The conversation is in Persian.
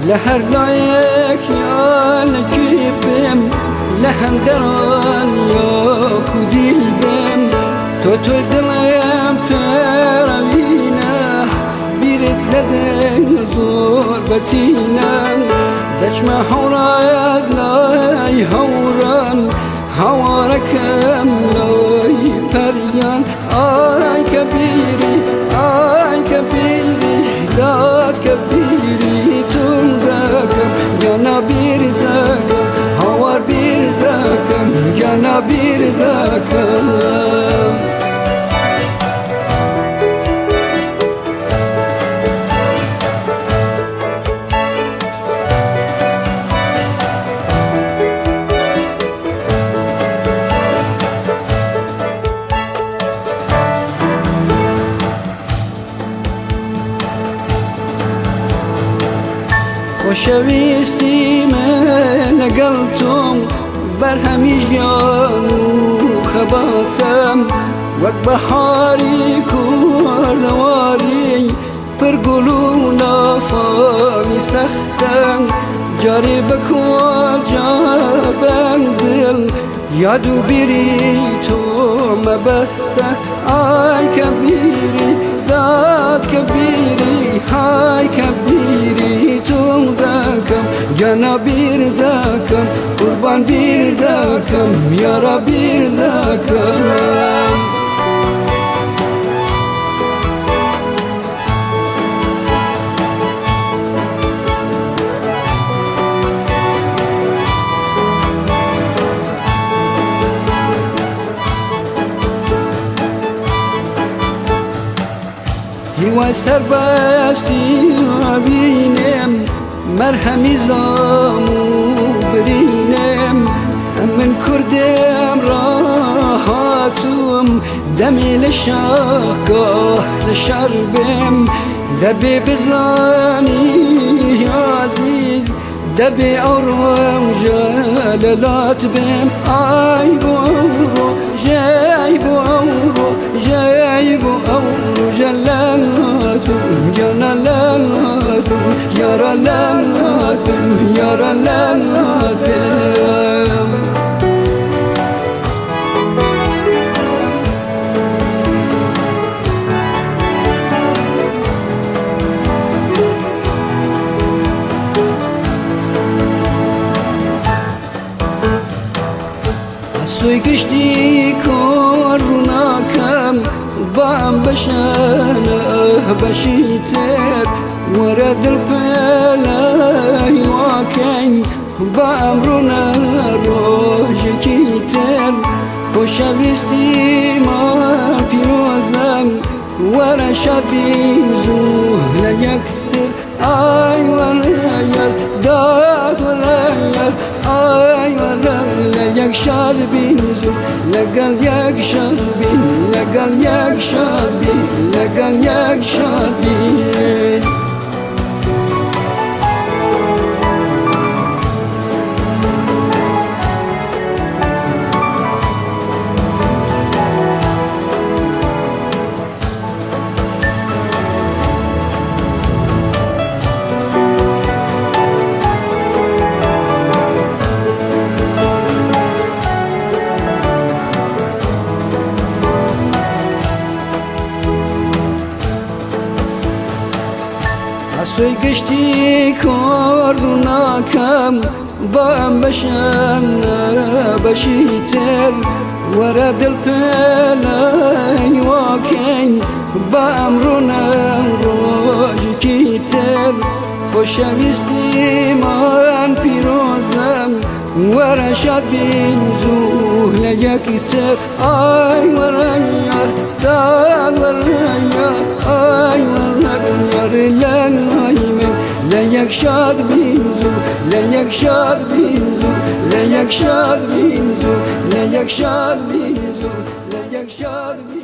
لهر لایک یا لکیبم لهم دران یا کدیل بم تو دلم پروینه بیرت لدن زور بتینم دچم حورا از لای حوران حواركم لای پریان آی کبیری داد کبیری تون دکم یا نبیر دکم حوار بیر دکم یا نبیر دکم خوشویستی من لقلتم برهمی جان و خباتم وک بحاری کردواری پر گلو لافامی سختم جاری بکن جار بندل یادو بیری تو مبسته آی کبیری داد کبیری های کبیری تو دکم جانا بیر دکم قربان بیر دکم یارا بیر دکم هیوای سربستی بینم مرهمی زامو برینم من کردم راحتم دمی لشاقه لشربم دبی بزانی عزیز دبی اوروم جلالات بم آی بو جای بو جلالاتم جلالاتم یارالاتم یارالاتم سوی کشتی کاروناکم بام بشانه بشیتر ورد البلای واکن بام رونا روش کیتر خوشویستی ما پیروزم ورا شبین زوه لیکتر آی ورایل داد ورایل آی ورایل یک شاد بین زو لگل یک شاد بین لگل یک شاد بین لگل یک شاد بین سوی گشتی کردوناکم بام بشم بشیتر ورا دل پلای واکن بام رونم روش کیتر خوشویستی من پیروزم ورا شبین زوه لیکتر آی ورا یار دال ورا یار آی ورا یار لیک شاد بینزو لیک شاد بینزو لیک شاد بینزو لیک شاد بینزو لیک شاد بینزو